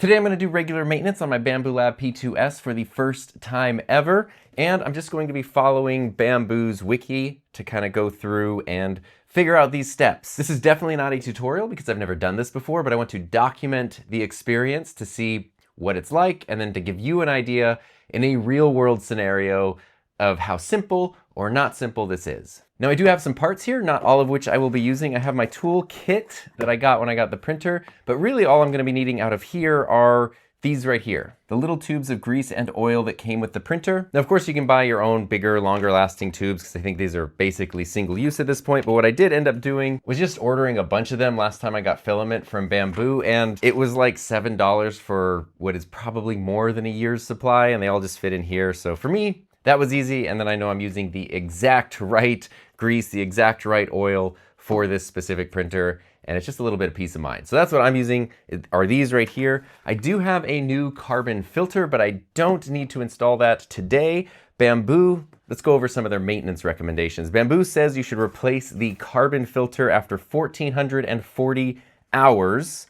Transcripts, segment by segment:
Today I'm going to do regular maintenance on my Bambu Lab P2S for the first time ever, and I'm just going to be following Bambu's Wiki to kind of go through and figure out these steps. This is definitely not a tutorial because I've never done this before, but I want to document the experience to see what it's like and then to give you an idea in a real world scenario of how simple or not simple this is. Now I do have some parts here, not all of which I will be using. I have my tool kit that I got when I got the printer, but really all I'm gonna be needing out of here are these right here, the little tubes of grease and oil that came with the printer. Now of course you can buy your own bigger, longer lasting tubes because I think these are basically single use at this point, but what I did end up doing was just ordering a bunch of them last time I got filament from Bambu, and it was like $7 for what is probably more than a year's supply, and they all just fit in here. So for me, that was easy, and then I know I'm using the exact right grease, the exact right oil for this specific printer, and it's just a little bit of peace of mind. So that's what I'm using, are these right here. I do have a new carbon filter, but I don't need to install that today. Bambu, let's go over some of their maintenance recommendations. Bambu says you should replace the carbon filter after 1,440 hours,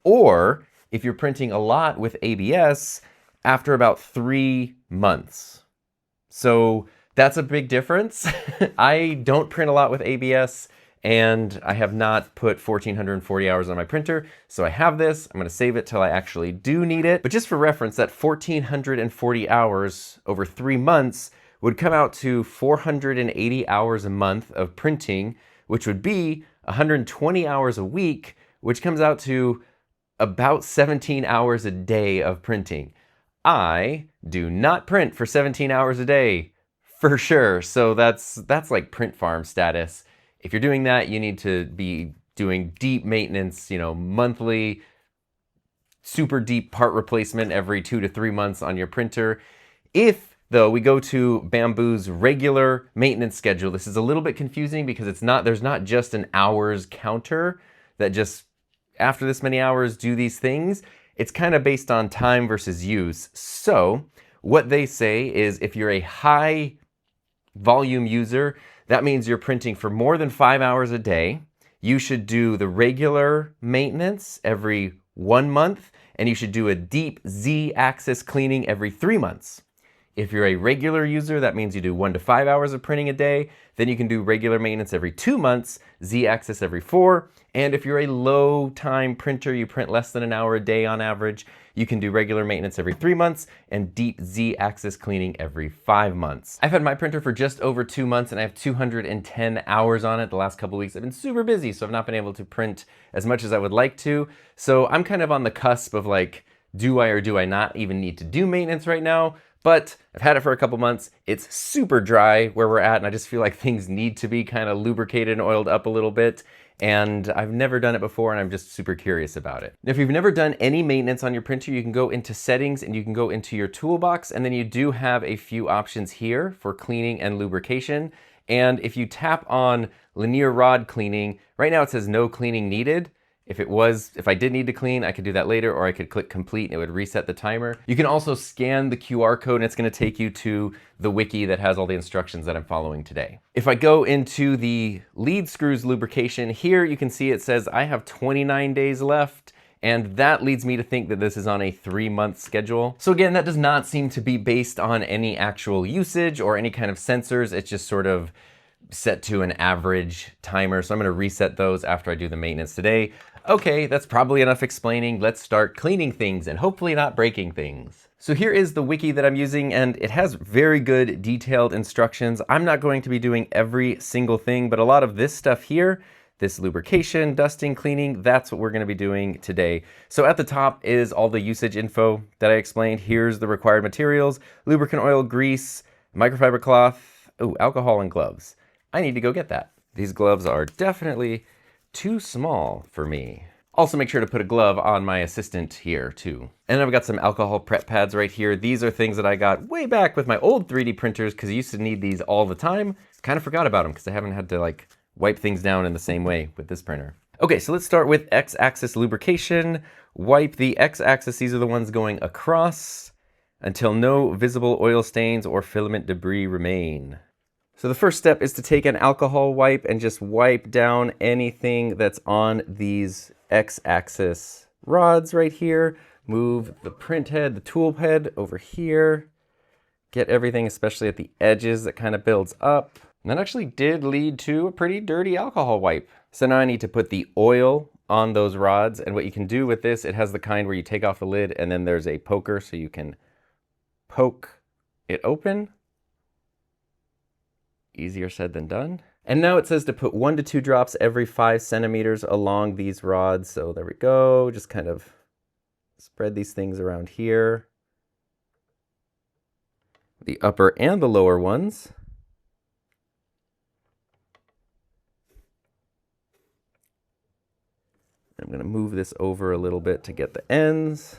or if you're printing a lot with ABS, after about 3 months. So that's a big difference. I don't print a lot with ABS, and I have not put 1,440 hours on my printer. So I have this, I'm gonna save it till I actually do need it. But just for reference, that 1,440 hours over 3 months would come out to 480 hours a month of printing, which would be 120 hours a week, which comes out to about 17 hours a day of printing. I do not print for 17 hours a day, for sure. So that's like print farm status. If you're doing that, you need to be doing deep maintenance, monthly, super deep part replacement every 2 to 3 months on your printer. If, though, we go to Bambu's regular maintenance schedule, this is a little bit confusing because there's not just an hours counter that just after this many hours do these things. It's kind of based on time versus use. So what they say is if you're a high volume user, that means you're printing for more than 5 hours a day. You should do the regular maintenance every 1 month, and you should do a deep Z-axis cleaning every 3 months. If you're a regular user, that means you do 1 to 5 hours of printing a day. Then you can do regular maintenance every 2 months, Z-axis every 4. And if you're a low time printer, you print less than an hour a day on average, you can do regular maintenance every 3 months and deep Z-axis cleaning every 5 months. I've had my printer for just over 2 months and I have 210 hours on it. The last couple of weeks I've been super busy, so I've not been able to print as much as I would like to. So I'm kind of on the cusp of like, do I or do I not even need to do maintenance right now? But I've had it for a couple months. It's super dry where we're at, and I just feel like things need to be kind of lubricated and oiled up a little bit. And I've never done it before, and I'm just super curious about it. If you've never done any maintenance on your printer, you can go into settings and you can go into your toolbox, and then you do have a few options here for cleaning and lubrication. And if you tap on linear rod cleaning, right now it says no cleaning needed. If I did need to clean, I could do that later, or I could click complete and it would reset the timer. You can also scan the QR code and it's gonna take you to the wiki that has all the instructions that I'm following today. If I go into the lead screws lubrication, here you can see it says I have 29 days left, and that leads me to think that this is on a 3-month schedule. So again, that does not seem to be based on any actual usage or any kind of sensors. It's just sort of set to an average timer. So I'm gonna reset those after I do the maintenance today. Okay, that's probably enough explaining. Let's start cleaning things and hopefully not breaking things. So here is the wiki that I'm using, and it has very good detailed instructions. I'm not going to be doing every single thing, but a lot of this stuff here, this lubrication, dusting, cleaning, that's what we're gonna be doing today. So at the top is all the usage info that I explained. Here's the required materials: lubricant oil, grease, microfiber cloth, alcohol, and gloves. I need to go get that. These gloves are definitely too small for me. Also make sure to put a glove on my assistant here too. And I've got some alcohol prep pads right here. These are things that I got way back with my old 3D printers because I used to need these all the time. Kind of forgot about them because I haven't had to like wipe things down in the same way with this printer. Okay, so let's start with X-axis lubrication. Wipe the X-axis, these are the ones going across, until no visible oil stains or filament debris remain. So the first step is to take an alcohol wipe and just wipe down anything that's on these X-axis rods right here. move the print head, the tool head over here, get everything, especially at the edges, that kind of builds up. And that actually did lead to a pretty dirty alcohol wipe. So now I need to put the oil on those rods, and what you can do with this, it has the kind where you take off the lid and then there's a poker so you can poke it open. Easier said than done. And now it says to put 1 to 2 drops every 5 centimeters along these rods. So there we go, just kind of spread these things around here. The upper and the lower ones. I'm going to move this over a little bit to get the ends.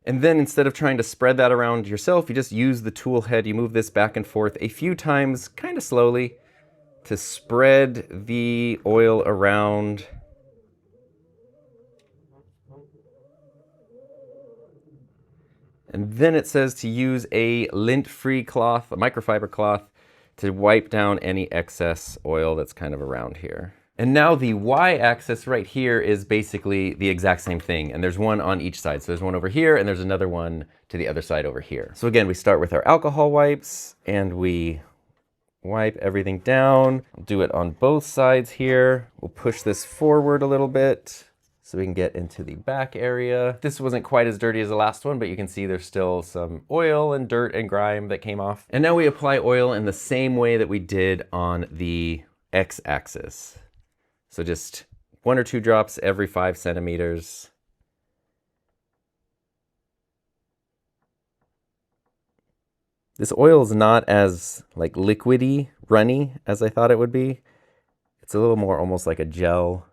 And then instead of trying to spread that around yourself, you just use the tool head. You move this back and forth a few times, kind of slowly, to spread the oil around. And then it says to use a lint-free cloth, a microfiber cloth, to wipe down any excess oil that's kind of around here. And now the y-axis right here is basically the exact same thing, and there's one on each side. So there's one over here, and there's another one to the other side over here. So again, we start with our alcohol wipes, and we wipe everything down. We'll do it on both sides here. We'll push this forward a little bit so we can get into the back area. This wasn't quite as dirty as the last one, but you can see there's still some oil and dirt and grime that came off. And now we apply oil in the same way that we did on the x-axis. So just 1 or 2 drops every 5 centimeters. This oil is not as like liquidy, runny as I thought it would be. It's a little more almost like a gel,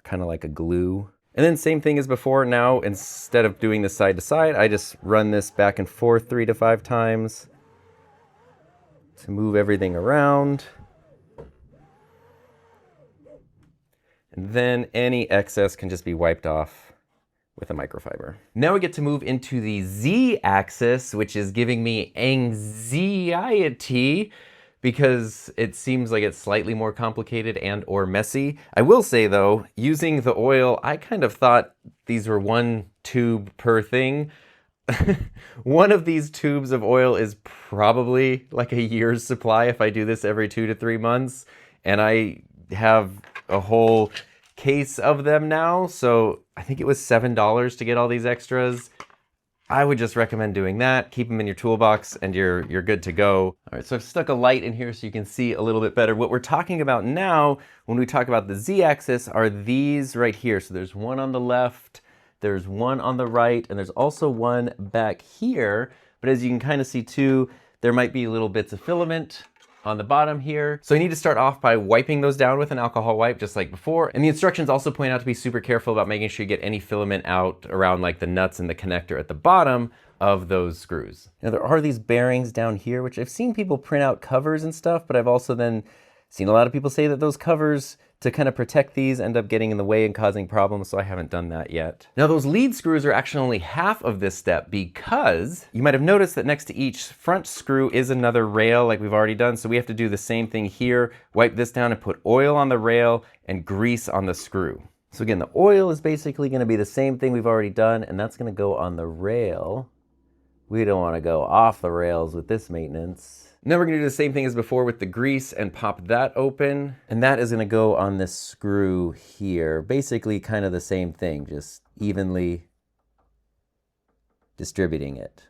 kind of like a glue. And then same thing as before. Now, instead of doing this side to side, I just run this back and forth 3 to 5 times to move everything around. And then any excess can just be wiped off with a microfiber. Now we get to move into the z-axis, which is giving me anxiety because it seems like it's slightly more complicated and or messy. I will say though, using the oil, I kind of thought these were 1 tube per thing. One of these tubes of oil is probably like a year's supply if I do this every 2 to 3 months. And I have a whole case of them now, so I think it was $7 to get all these extras. I would just recommend doing that. Keep them in your toolbox and you're good to go. All right, so I've stuck a light in here so you can see a little bit better. What we're talking about now when we talk about the z-axis are these right here. So there's one on the left, there's one on the right, and there's also one back here. But as you can kind of see too, there might be little bits of filament on the bottom here. So you need to start off by wiping those down with an alcohol wipe just like before. And the instructions also point out to be super careful about making sure you get any filament out around like the nuts and the connector at the bottom of those screws. Now there are these bearings down here, which I've seen people print out covers and stuff, but I've also then seen a lot of people say that those covers to kind of protect these end up getting in the way and causing problems, so I haven't done that yet. Now those lead screws are actually only half of this step because you might have noticed that next to each front screw is another rail like we've already done, so we have to do the same thing here, wipe this down and put oil on the rail and grease on the screw. So again, the oil is basically going to be the same thing we've already done, and that's going to go on the rail. We don't want to go off the rails with this maintenance. Now we're going to do the same thing as before with the grease and pop that open. And that is going to go on this screw here. Basically kind of the same thing, just evenly distributing it.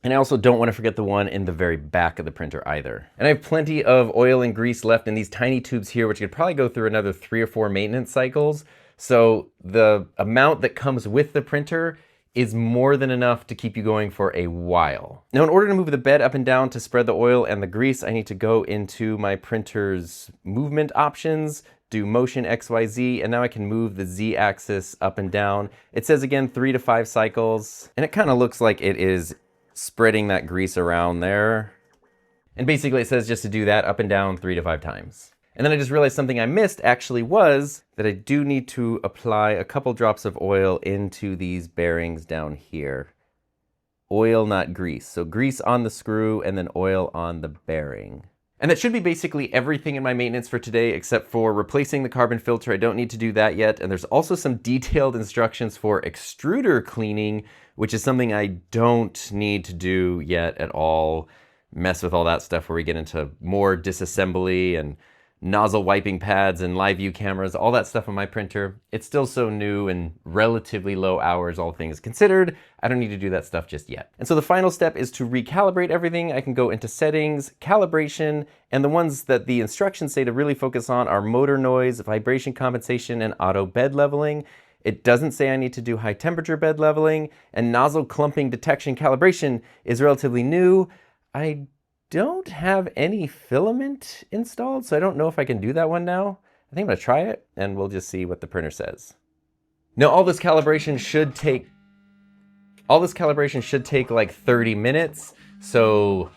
And I also don't want to forget the one in the very back of the printer either. And I have plenty of oil and grease left in these tiny tubes here, which could probably go through another 3 or 4 maintenance cycles. So the amount that comes with the printer is more than enough to keep you going for a while. Now, in order to move the bed up and down to spread the oil and the grease, I need to go into my printer's movement options, do motion XYZ, and now I can move the Z-axis up and down. It says again 3 to 5 cycles, and it kind of looks like it is spreading that grease around there. And basically it says just to do that up and down 3 to 5 times. And then I just realized something I missed actually was that I do need to apply a couple drops of oil into these bearings down here. Oil, not grease. So grease on the screw and then oil on the bearing. And that should be basically everything in my maintenance for today, except for replacing the carbon filter. I don't need to do that yet. And there's also some detailed instructions for extruder cleaning, which is something I don't need to do yet at all. Mess with all that stuff where we get into more disassembly and nozzle wiping pads and live view cameras, all that stuff on my printer. It's still so new and relatively low hours, all things considered. I don't need to do that stuff just yet. And so the final step is to recalibrate everything. I can go into settings, calibration, and the ones that the instructions say to really focus on are motor noise, vibration compensation, and auto bed leveling. It doesn't say I need to do high temperature bed leveling, and nozzle clumping detection calibration is relatively new. I don't have any filament installed, so I don't know if I can do that one now. I think I'm gonna try it and we'll just see what the printer says. Now all this calibration should take like 30 minutes, so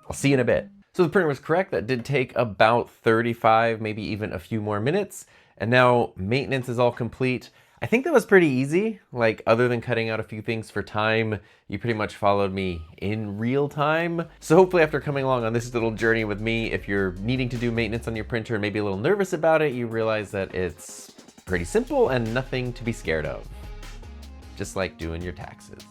I'll see you in a bit. So the printer was correct, that did take about 35, maybe even a few more minutes, and now maintenance is all complete. I think that was pretty easy. Like, other than cutting out a few things for time, you pretty much followed me in real time. So hopefully after coming along on this little journey with me, if you're needing to do maintenance on your printer and maybe a little nervous about it, you realize that it's pretty simple and nothing to be scared of. Just like doing your taxes.